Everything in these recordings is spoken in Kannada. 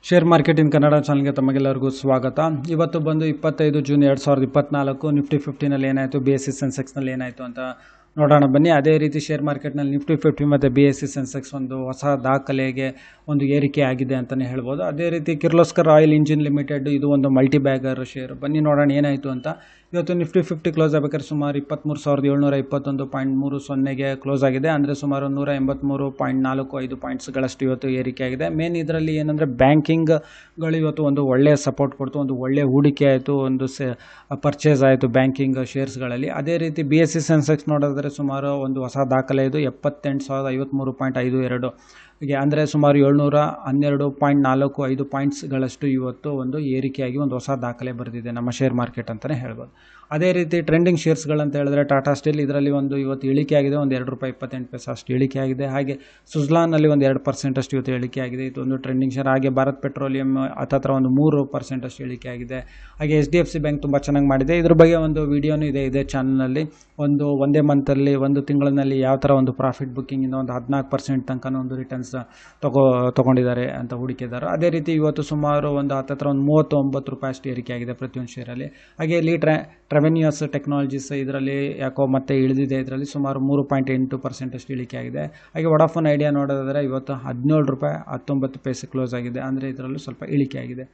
ಶೇರ್ ಮಾರ್ಕೆಟ್ ಇನ್ ಕನ್ನಡ ಚಾನಲ್ಗೆ ತಮಗೆಲ್ಲರಿಗೂ ಸ್ವಾಗತ. ಇವತ್ತು ಬಂದು 25 ಜೂನ್ 2024 ನಿಫ್ಟಿ 50ನಲ್ಲಿ ಏನಾಯಿತು, BSE ಸೆನ್ಸೆಕ್ಸ್ನಲ್ಲಿ ಏನಾಯಿತು ಅಂತ ನೋಡೋಣ ಬನ್ನಿ. ಅದೇ ರೀತಿ ಶೇರ್ ಮಾರ್ಕೆಟ್ನಲ್ಲಿ ನಿಫ್ಟಿ 50 ಮತ್ತು BSE ಸೆನ್ಸೆಕ್ಸ್ ಒಂದು ಹೊಸ ದಾಖಲೆಗೆ ಒಂದು ಏರಿಕೆ ಆಗಿದೆ ಅಂತಲೇ ಹೇಳ್ಬೋದು. ಅದೇ ರೀತಿ ಕಿರ್ಲೋಸ್ಕರ್ ಆಯಿಲ್ ಇಂಜಿನ್ ಲಿಮಿಟೆಡ್ ಇದು ಒಂದು ಮಲ್ಟಿ ಬ್ಯಾಗರ್ ಶೇರ್. ಬನ್ನಿ ನೋಡೋಣ ಏನಾಯಿತು ಅಂತ. ಇವತ್ತು ನಿಫ್ಟಿ 50 ಕ್ಲೋಸ್ ಆಗಬೇಕಾದ್ರೆ ಸುಮಾರು 23,721.30ಗೆ ಕ್ಲೋಸ್ ಆಗಿದೆ. ಅಂದರೆ ಸುಮಾರು 183.45 ಪಾಯಿಂಟ್ಸ್ಗಳಷ್ಟು ಇವತ್ತು ಏರಿಕೆ ಆಗಿದೆ. ಮೇನ್ ಇದರಲ್ಲಿ ಏನಂದರೆ ಬ್ಯಾಂಕಿಂಗ್ಗಳು ಇವತ್ತು ಒಂದು ಒಳ್ಳೆಯ ಸಪೋರ್ಟ್ ಕೊಡ್ತು, ಒಂದು ಒಳ್ಳೆಯ ಹೂಡಿಕೆ ಆಯಿತು, ಒಂದು ಪರ್ಚೇಸ್ ಆಯಿತು ಬ್ಯಾಂಕಿಂಗ್ ಶೇರ್ಸ್ಗಳಲ್ಲಿ. ಅದೇ ರೀತಿ BSE ಸೆನ್ಸೆಕ್ಸ್ ನೋಡಿದ್ರೆ ಸುಮಾರು ಒಂದು ಹೊಸ ದಾಖಲೆ ಇದು 78,053.52 ಹೀಗೆ, ಅಂದರೆ ಸುಮಾರು 712.45 ಪಾಯಿಂಟ್ಸ್ಗಳಷ್ಟು ಇವತ್ತು ಒಂದು ಏರಿಕೆಯಾಗಿ ಒಂದು ಹೊಸ ದಾಖಲೆ ಬರೆದಿದೆ ನಮ್ಮ ಶೇರ್ ಮಾರ್ಕೆಟ್ ಅಂತಲೇ ಹೇಳ್ಬೋದು. ಅದೇ ರೀತಿ ಟ್ರೆಂಡಿಂಗ್ ಶೇರ್ಸ್ಗಳಂತ ಹೇಳಿದ್ರೆ ಟಾಟಾ ಸ್ಟೀಲ್ ಇದರಲ್ಲಿ ಒಂದು ಇವತ್ತು ಇಳಿಕೆ ಆಗಿದೆ, ಒಂದು ₹2.28 ಅಷ್ಟು ಇಳಿಕೆ ಆಗಿದೆ. ಹಾಗೆ ಸುಜ್ಲಾನ್ನಲ್ಲಿ ಒಂದು 2% ಅಷ್ಟು ಇವತ್ತು ಇಳಿಕೆ ಆಗಿದೆ, ಇದು ಒಂದು ಟ್ರೆಂಡಿಂಗ್ ಶೇರ್. ಹಾಗೆ ಭಾರತ್ ಪೆಟ್ರೋಲಿಯಂ ಹತ್ತಿರ ಒಂದು 3% ಅಷ್ಟು ಇಳಿಕೆ ಆಗಿದೆ. ಹಾಗೆ HDFC ಬ್ಯಾಂಕ್ ತುಂಬ ಚೆನ್ನಾಗಿ ಮಾಡಿದೆ. ಇದ್ರ ಬಗ್ಗೆ ಒಂದು ವಿಡಿಯೋನೂ ಇದೆ ಚಾನಲ್ನಲ್ಲಿ. ಒಂದೇ ಮಂತಲ್ಲಿ, ಒಂದು ತಿಂಗಳಿನಲ್ಲಿ ಯಾವ ಥರ ಒಂದು ಪ್ರಾಫಿಟ್ ಬುಕ್ಕಿಂಗಿಂದ ಒಂದು 14% ತನಕ ಒಂದು ರಿಟರ್ನ್ಸ್ ತೊಗೊಂಡಿದ್ದಾರೆ ಅಂತ ಹೂಡಿಕೆದಾರರು. ಅದೇ ರೀತಿ ಇವತ್ತು ಸುಮಾರು ಒಂದು ಹತ್ತಿರ ಒಂದು ₹39 ಅಷ್ಟು ಏರಿಕೆ ಆಗಿದೆ ಪ್ರತಿಯೊಂದು ಶೇರಲ್ಲಿ. ಹಾಗೆ ಇಲ್ಲಿ ಟ್ರೆವೆನ್ಯೂಸ್ ಟೆಕ್ನಾಲಜೀಸ್ ಇದರಲ್ಲಿ ಯಾಕೋ ಮತ್ತೆ ಇಳಿದಿದೆ, ಇದರಲ್ಲಿ ಸುಮಾರು 3.8% ಅಷ್ಟು ಇಳಿಕೆ ಆಗಿದೆ. ಹಾಗೆ ವೊಡಾಫೋನ್ ಐಡಿಯಾ ನೋಡೋದಾದರೆ ಇವತ್ತು ₹17.19 ಕ್ಲೋಸ್ ಆಗಿದೆ, ಅಂದರೆ ಇದರಲ್ಲೂ ಸ್ವಲ್ಪ ಇಳಿಕೆ ಆಗಿದೆ.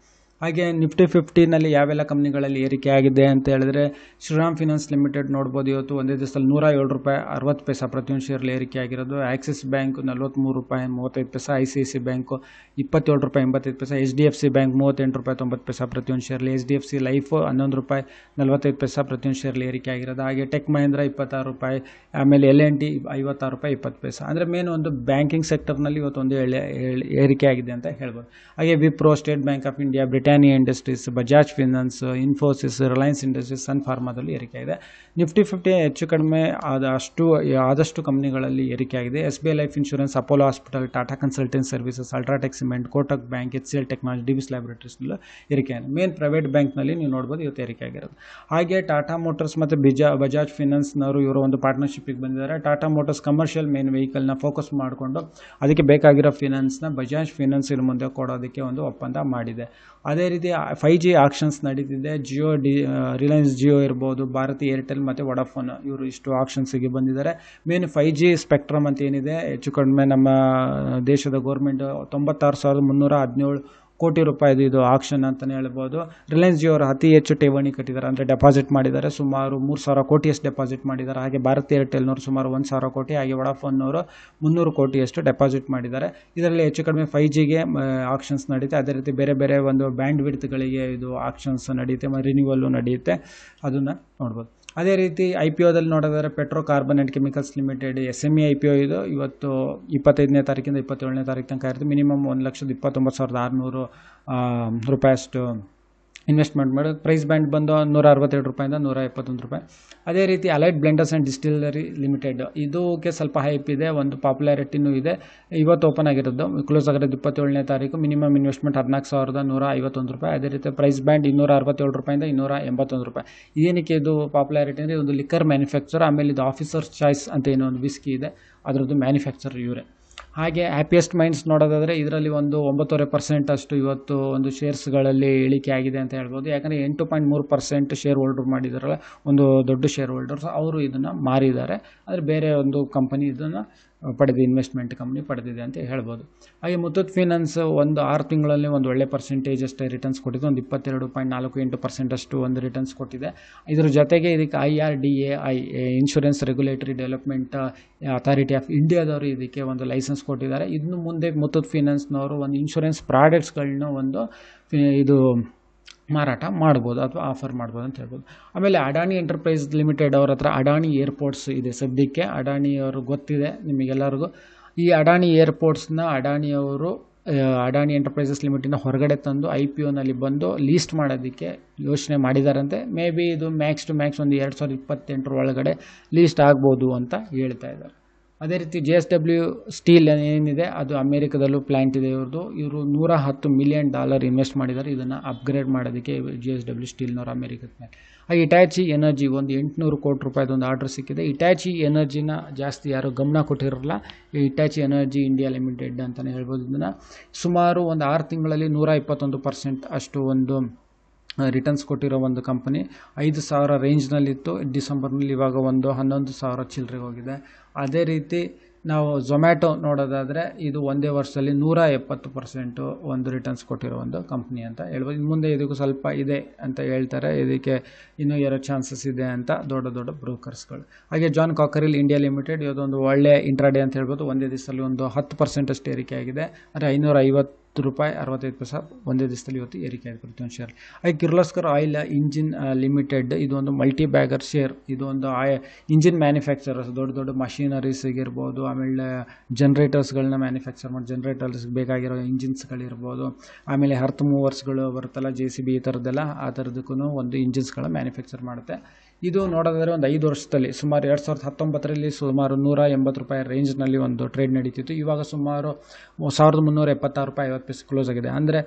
ಹಾಗೆ ನಿಫ್ಟಿ 50ನಲ್ಲಿ ಯಾವೆಲ್ಲ ಕಂಪ್ನಿಗಳಲ್ಲಿ ಏರಿಕೆ ಆಗಿದೆ ಅಂತ ಹೇಳಿದ್ರೆ, ಶ್ರೀರಾಮ್ ಫಿನಾನ್ಸ್ ಲಿಮಿಟೆಡ್ ನೋಡ್ಬೋದು. ಇವತ್ತು ಒಂದೇ ದಿವಸದಲ್ಲಿ ₹107.60 ಪ್ರತಿಯೊಂದು ಶೇರ್ಲಿ ಏರಿಕೆ ಆಗಿರೋದು. Axis bank ₹43.35, ICICI bank ₹27.85, HDFC bank ₹38.90 ಪ್ರತಿಯೊಂದು ಶೇರ್ಲಿ, HDFC ಲೈಫ್ ₹11.45 ಪ್ರತಿಯೊಂದು ಶೇರ್ಲಿ ಏರಿಕೆ ಆಗಿರೋದು. ಹಾಗೆ ಟೆಕ್ ಮಹೇಂದ್ರ ₹26, ಆಮೇಲೆ L&T ₹56.20. ಅಂದರೆ ಮೇನ್ ಒಂದು ಬ್ಯಾಂಕಿಂಗ್ ಸೆಕ್ಟರ್ನಲ್ಲಿ ಇವತ್ತು ಒಂದು ಏರಿಕೆ ಆಗಿದೆ ಅಂತ ಹೇಳ್ಬೋದು. ಹಾಗೆ Wipro, State Bank of India, Britannia Industries, Bajaj Finance, Infosys, Reliance Industries, Sun ಫಾರ್ಮಾದಲ್ಲಿ ಏರಿಕೆ ಆಗಿದೆ. ನಿಫ್ಟಿ 50 ಹೆಚ್ಚು ಕಡಿಮೆ ಆದಷ್ಟು ಕಂಪ್ನಿಗಳಲ್ಲಿ ಏರಿಕೆ ಆಗಿದೆ. SBI Life Insurance, Apollo Hospital, Tata Consultancy Services, UltraTech Cement, Kotak Bank, HCL Technology, Divi's ಲ್ಯಾಬೊರೇಟರೀಸ್ನಲ್ಲೂ ಏರಿಕೆ ಆಗಿದೆ. ಮೇನ್ ಪ್ರೈವೇಟ್ ಬ್ಯಾಂಕ್ನಲ್ಲಿ ನೀವು ನೋಡ್ಬೋದು ಇವತ್ತು ಏರಿಕೆ ಆಗಿರೋದು. ಹಾಗೆ ಟಾಟಾ ಮೋಟರ್ಸ್ ಮತ್ತು ಬಜಾಜ್ ಫಿನಾನ್ಸ್ನವರು ಇವರು ಒಂದು ಪಾರ್ಟ್ನರ್ಶಿಪ್ಪಿಗೆ ಬಂದಿದ್ದಾರೆ. ಟಾಟಾ ಮೋಟರ್ಸ್ ಕಮರ್ಷಿಯಲ್ ಮೇನ್ ವೆಹಿಕಲ್ನ ಫೋಕಸ್ ಮಾಡಿಕೊಂಡು ಅದಕ್ಕೆ ಬೇಕಾಗಿರೋ ಫಿನಾನ್ಸ್ನ ಬಜಾಜ್ ಫಿನಾನ್ಸ್ ಇನ್ನು ಮುಂದೆ ಕೊಡೋದಕ್ಕೆ ಒಂದು ಒಪ್ಪಂದ ಮಾಡಿದೆ. ಅದೇ ರೀತಿ 5G ಆಕ್ಷನ್ಸ್ ನಡೀತಿದೆ. ರಿಲಯನ್ಸ್ ಜಿಯೋ ಇರ್ಬೋದು, ಭಾರತಿ ಏರ್ಟೆಲ್ ಮತ್ತು ವೊಡಾಫೋನ್ ಇವರು ಇಷ್ಟು ಆಕ್ಷನ್ಸಿಗೆ ಬಂದಿದ್ದಾರೆ. ಮೇನ್ 5G ಸ್ಪೆಕ್ಟ್ರಮ್ ಅಂತ ಏನಿದೆ, ಹೆಚ್ಚು ಕಡಿಮೆ ನಮ್ಮ ದೇಶದ ಗೌರ್ಮೆಂಟ್ 96,317 ಕೋಟಿ ರೂಪಾಯಿದು ಇದು ಆಕ್ಷನ್ ಅಂತಲೇ ಹೇಳ್ಬೋದು. ರಿಲಯನ್ಸ್ ಜಿಯೋ ಅವರು ಅತಿ ಹೆಚ್ಚು ಠೇವಣಿ ಕಟ್ಟಿದ್ದಾರೆ, ಅಂದರೆ ಡೆಪಾಸಿಟ್ ಮಾಡಿದ್ದಾರೆ, ಸುಮಾರು 3,000 ಕೋಟಿಯಷ್ಟು ಡೆಪಾಸಿಟ್ ಮಾಡಿದ್ದಾರೆ. ಹಾಗೆ ಭಾರತಿ ಏರ್ಟೆಲ್ನವರು ಸುಮಾರು 1,000 ಕೋಟಿ, ಹಾಗೆ ವೊಡಾಫೋನ್ನವರು 300 ಕೋಟಿಯಷ್ಟು ಡೆಪಾಸಿಟ್ ಮಾಡಿದ್ದಾರೆ. ಇದರಲ್ಲಿ ಹೆಚ್ಚು ಕಡಿಮೆ 5Gಗೆ ಆಕ್ಷನ್ಸ್ ನಡೆಯುತ್ತೆ. ಅದೇ ರೀತಿ ಬೇರೆ ಬೇರೆ ಒಂದು ಬ್ಯಾಂಡ್ ವಿಡ್ತ್ಗಳಿಗೆ ಇದು ಆಕ್ಷನ್ಸ್ ನಡೆಯುತ್ತೆ, ರಿನ್ಯೂವಲ್ಲು ನಡೆಯುತ್ತೆ, ಅದನ್ನು ನೋಡ್ಬೋದು. ಅದೇ ರೀತಿ IPOದಲ್ಲಿ ನೋಡೋದಾದರೆ petro carbon and chemicals limited SME IPO ಇದು ಇವತ್ತು 25ನೇ ತಾರೀಕಿಂದ 27ನೇ ತಾರೀಕು ತನಕ ಇರುತ್ತೆ. ಮಿನಿಮಮ್ 1,29,600 ರೂಪಾಯಿಯಷ್ಟು ಇನ್ವೆಸ್ಟ್ಮೆಂಟ್ ಮಾಡೋದು. ಪ್ರೈಸ್ ಬ್ಯಾಂಡ್ ಬಂದು ₹162 ₹171. ಅದೇ ರೀತಿ allied blenders and distillery limited ಇದಕ್ಕೆ ಸ್ವಲ್ಪ ಹೈಪ್ ಇದೆ, ಒಂದು ಪಾಪ್ಯುಲಾರಿಟಿನೂ ಇದೆ. ಇವತ್ತು ಓಪನ್ ಆಗಿರೋದು, ಕ್ಲೋಸ್ ಆಗಿರೋದು 27ನೇ ತಾರೀಕು. Minimum investment ₹14,151. ಅದೇ ರೀತಿ ಪ್ರೈಸ್ ಬ್ಯಾಂಡ್ ₹267 ₹281. ಏನಕ್ಕೆ ಇದು ಪಾಪ್ಯುಲಾರಿಟಿ ಅಂದರೆ ಒಂದು ಲಿಕ್ಕರ್ ಮ್ಯಾನುಫ್ಯಾಕ್ಚರ್, ಆಮೇಲೆ ಇದು ಆಫೀಸರ್ಸ್ ಚಾಯ್ಸ್ ಅಂತ ಏನೋ ಒಂದು ವಿಸ್ಕಿ ಇದೆ, ಅದರದ್ದು ಮ್ಯಾನುಫ್ಯಾಕ್ಚರ್ ಇವರೇ. ಹಾಗೆ ಹ್ಯಾಪಿಯೆಸ್ಟ್ ಮೈಂಡ್ಸ್ ನೋಡೋದಾದರೆ ಇದರಲ್ಲಿ ಒಂದು 9.5% ಅಷ್ಟು ಇವತ್ತು ಒಂದು ಶೇರ್ಸ್ಗಳಲ್ಲಿ ಇಳಿಕೆ ಆಗಿದೆ ಅಂತ ಹೇಳ್ಬೋದು. ಯಾಕಂದರೆ 8.3% ಶೇರ್ ಹೋಲ್ಡರ್ ಮಾಡಿದಾರಲ್ಲ, ಒಂದು ದೊಡ್ಡ ಶೇರ್ ಹೋಲ್ಡರ್ಸ್ ಅವರು ಇದನ್ನು ಮಾರಿದ್ದಾರೆ. ಆದರೆ ಬೇರೆ ಒಂದು ಕಂಪನಿ ಇದನ್ನು ಇನ್ವೆಸ್ಟ್ಮೆಂಟ್ ಕಂಪ್ನಿ ಪಡೆದಿದೆ ಅಂತ ಹೇಳ್ಬೋದು. ಹಾಗೆ ಮುತ್ತೂಟ್ ಫಿನಾನ್ಸ್ ಒಂದು 6 ತಿಂಗಳಲ್ಲಿ ಒಂದು ಒಳ್ಳೆ ಪರ್ಸೆಂಟೇಜ್ ಅಷ್ಟೇ ರಿಟರ್ನ್ಸ್ ಕೊಟ್ಟಿದೆ, ಒಂದು 22.48% ಅಷ್ಟು ಒಂದು ರಿಟರ್ನ್ಸ್ ಕೊಟ್ಟಿದೆ. ಇದ್ರ ಜೊತೆಗೆ ಇದಕ್ಕೆ IRDAI insurance regulatory development authority of ಇಂಡಿಯಾದವರು ಇದಕ್ಕೆ ಒಂದು ಲೈಸೆನ್ಸ್ ಕೊಟ್ಟಿದ್ದಾರೆ. ಇನ್ನು ಮುಂದೆ ಮುತ್ತೂಟ್ ಫಿನಾನ್ಸ್ನವರು ಒಂದು ಇನ್ಶೂರೆನ್ಸ್ ಪ್ರಾಡಕ್ಟ್ಸ್ಗಳನ್ನ ಒಂದು ಇದು ಮಾರಾಟ ಮಾಡ್ಬೋದು ಅಥವಾ ಆಫರ್ ಮಾಡ್ಬೋದು ಅಂತ ಹೇಳ್ಬೋದು. ಆಮೇಲೆ ಅಡಾನಿ ಎಂಟರ್ಪ್ರೈಸ್ ಲಿಮಿಟೆಡ್ ಅವ್ರ ಹತ್ರ ಅಡಾನಿ ಏರ್ಪೋರ್ಟ್ಸ್ ಇದೆ ಸದ್ಯಕ್ಕೆ. ಅಡಾನಿಯವರು ಗೊತ್ತಿದೆ ನಿಮಗೆಲ್ಲರಿಗೂ. ಈ ಅಡಾನಿ ಏರ್ಪೋರ್ಟ್ಸ್ನ ಅಡಾನಿಯವರು ಅಡಾನಿ ಎಂಟರ್ಪ್ರೈಸಸ್ ಲಿಮಿಟೆಡ್ನ ಹೊರಗಡೆ ತಂದು IPOನಲ್ಲಿ ಬಂದು ಲೀಸ್ಟ್ ಮಾಡೋದಕ್ಕೆ ಯೋಚನೆ ಮಾಡಿದಾರಂತೆ. ಮೇ ಬಿ ಇದು ಮ್ಯಾಕ್ಸ್ ಟು ಮ್ಯಾಕ್ಸ್ ಒಂದು 2028 ಒಳಗಡೆ ಲೀಸ್ಟ್ ಆಗ್ಬೋದು ಅಂತ ಹೇಳ್ತಾ ಇದ್ದಾರೆ. ಅದೇ ರೀತಿ JSW ಸ್ಟೀಲ್ ಏನಿದೆ ಅದು ಅಮೇರಿಕಾದಲ್ಲೂ ಪ್ಲ್ಯಾಂಟ್ ಇದೆ ಇವ್ರದ್ದು. ಇವರು $110 ಮಿಲಿಯನ್ ಇನ್ವೆಸ್ಟ್ ಮಾಡಿದ್ದಾರೆ ಇದನ್ನು ಅಪ್ಗ್ರೇಡ್ ಮಾಡೋದಕ್ಕೆ JSW ಸ್ಟೀಲ್ನವರು ಅಮೇರಿಕದ ಮೇಲೆ. ಹಾಗೆ ಇಟಾಚಿ ಎನರ್ಜಿ ಒಂದು 800 ಕೋಟಿ ರೂಪಾಯಿದೊಂದು ಆರ್ಡರ್ ಸಿಕ್ಕಿದೆ. ಇಟಾಚಿ ಎನರ್ಜಿನ ಜಾಸ್ತಿ ಯಾರು ಗಮನ ಕೊಟ್ಟಿರಲ್ಲ, ಈ ಇಟಾಚಿ ಎನರ್ಜಿ ಇಂಡಿಯಾ ಲಿಮಿಟೆಡ್ ಅಂತಲೇ ಹೇಳ್ಬೋದು. ಇದನ್ನು ಸುಮಾರು ಒಂದು 6 ತಿಂಗಳಲ್ಲಿ 121% ಅಷ್ಟು ಒಂದು ರಿಟರ್ನ್ಸ್ ಕೊಟ್ಟಿರೋ ಒಂದು ಕಂಪನಿ. 5,000 ರೇಂಜ್ನಲ್ಲಿತ್ತು ಡಿಸೆಂಬರ್ನಲ್ಲಿ, ಇವಾಗ ಒಂದು 11,000 ಚಿಲ್ಲರೆಗೆ ಹೋಗಿದೆ. ಅದೇ ರೀತಿ ನಾವು ಝೊಮ್ಯಾಟೊ ನೋಡೋದಾದರೆ ಇದು ಒಂದೇ ವರ್ಷದಲ್ಲಿ 170% ಒಂದು ರಿಟರ್ನ್ಸ್ ಕೊಟ್ಟಿರೋ ಒಂದು ಕಂಪ್ನಿ ಅಂತ ಹೇಳ್ಬೋದು. ಇನ್ನು ಮುಂದೆ ಇದಕ್ಕೂ ಸ್ವಲ್ಪ ಇದೆ ಅಂತ ಹೇಳ್ತಾರೆ, ಇದಕ್ಕೆ ಇನ್ನೂ ಏರೋ ಚಾನ್ಸಸ್ ಇದೆ ಅಂತ ದೊಡ್ಡ ದೊಡ್ಡ ಬ್ರೋಕರ್ಸ್ಗಳು. ಹಾಗೆ ಜಾನ್ ಕಾಕರಿಲ್ ಇಂಡಿಯಾ ಲಿಮಿಟೆಡ್ ಇದೊಂದು ಒಳ್ಳೆ ಇಂಟ್ರಾಡೇ ಅಂತ ಹೇಳ್ಬೋದು. ಒಂದೇ ದಿವಸದಲ್ಲಿ ಒಂದು 10% ಅಷ್ಟು ಏರಿಕೆ ಆಗಿದೆ. ಅಂದರೆ ₹550.65 ಒಂದೇ ದಿವಸದಲ್ಲಿ ಇವತ್ತು ಏರಿಕೆ ಆಗಿದೆ ಪ್ರತಿಯೊಂದು ಶೇರ್. ಹಾಗೆ ಕಿರ್ಲೋಸ್ಕರ್ ಆಯಿಲ್ ಇಂಜಿನ್ ಲಿಮಿಟೆಡ್ ಇದು ಒಂದು ಮಲ್ಟಿ ಬ್ಯಾಗರ್ ಶೇರ್. ಇದು ಒಂದು ಇಂಜಿನ್ ಮ್ಯಾನುಫ್ಯಾಕ್ಚರರ್ಸ್, ದೊಡ್ಡ ದೊಡ್ಡ ಮಷೀನರೀಸಿಗಿರ್ಬೋದು, ಆಮೇಲೆ ಜನ್ರೇಟರ್ಸ್ಗಳನ್ನ ಮ್ಯಾನುಫ್ಯಾಕ್ಚರ್ ಮಾಡಿ ಜನ್ರೇಟರ್ಸ್ಗೆ ಬೇಕಾಗಿರೋ ಇಂಜಿನ್ಸ್ಗಳಿರ್ಬೋದು, ಆಮೇಲೆ ಅರ್ತ್ ಮೂವರ್ಸ್ಗಳು ಬರುತ್ತಲ್ಲ JCB ಈ ಥರದ್ದೆಲ್ಲ, ಆ ಥರದಕ್ಕೂ ಒಂದು ಇಂಜಿನ್ಸ್ಗಳ ಮ್ಯಾನುಫ್ಯಾಕ್ಚರ್ ಮಾಡುತ್ತೆ. ಇದು ನೋಡೋದಾದರೆ ಒಂದು 5 ವರ್ಷದಲ್ಲಿ ಸುಮಾರು 2019ರಲ್ಲಿ ಸುಮಾರು ₹180 ರೇಂಜ್ನಲ್ಲಿ ಒಂದು ಟ್ರೇಡ್ ನಡೀತಿತ್ತು. ಇವಾಗ ಸುಮಾರು ₹1,376.50 ಕ್ಲೋಸ್ ಆಗಿದೆ. ಅಂದರೆ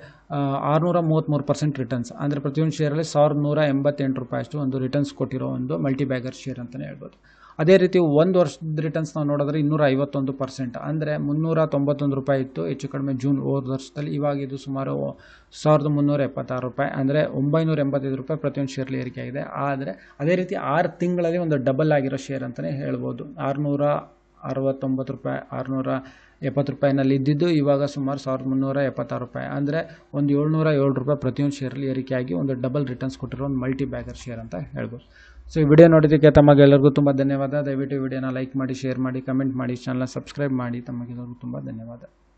633% ರಿಟರ್ನ್ಸ್. ಅಂದರೆ ಪ್ರತಿಯೊಂದು ಶೇರಲ್ಲಿ ₹1,188 ಅಷ್ಟು ಒಂದು ರಿಟರ್ನ್ಸ್ ಕೊಟ್ಟಿರೋ ಒಂದು ಮಲ್ಟಿ ಬ್ಯಾಗರ್ ಶೇರ್ ಅಂತಲೇ ಹೇಳ್ಬೋದು. ಅದೇ ರೀತಿ ಒಂದು ವರ್ಷದ ರಿಟರ್ನ್ಸ್ ನಾವು ನೋಡಿದ್ರೆ 251%, ಅಂದರೆ ₹391 ಇತ್ತು ಹೆಚ್ಚು ಕಡಿಮೆ ಜೂನ್ ಹೋದ ವರ್ಷದಲ್ಲಿ. ಇವಾಗ ಇದು ಸುಮಾರು ₹1,376, ಅಂದರೆ ₹985 ಪ್ರತಿಯೊಂದು ಶೇರ್ಲಿ ಏರಿಕೆ ಆಗಿದೆ. ಆದರೆ ಅದೇ ರೀತಿ 6 ತಿಂಗಳಲ್ಲಿ ಒಂದು ಡಬಲ್ ಆಗಿರೋ ಶೇರ್ ಅಂತಲೇ ಹೇಳ್ಬೋದು. ₹669, ₹670ನಲ್ಲಿ ಇದ್ದಿದ್ದು ಇವಾಗ ಸುಮಾರು ₹1,376, ಅಂದರೆ ಒಂದು ₹707 ಪ್ರತಿಯೊಂದು ಶೇರಲ್ಲಿ ಏರಿಕೆಯಾಗಿ ಒಂದು ಡಬಲ್ ರಿಟರ್ನ್ಸ್ ಕೊಟ್ಟಿರೋ ಒಂದು ಮಲ್ಟಿ ಬ್ಯಾಗರ್ ಶೇರ್ ಅಂತ ಹೇಳ್ಬೋದು. ಸೊ ಈ ವಿಡಿಯೋ ನೋಡಿದ್ದಕ್ಕೆ ತಮಗೆಲ್ಲರಿಗೂ ತುಂಬ ಧನ್ಯವಾದ. ದಯವಿಟ್ಟು ಈ ವಿಡಿಯೋನ ಲೈಕ್ ಮಾಡಿ, ಶೇರ್ ಮಾಡಿ, ಕಮೆಂಟ್ ಮಾಡಿ, ಚಾನಲ್ನ ಸಬ್ಸ್ಕ್ರೈಬ್ ಮಾಡಿ. ತಮಗೆಲ್ಲರಿಗೂ ತುಂಬ ಧನ್ಯವಾದ.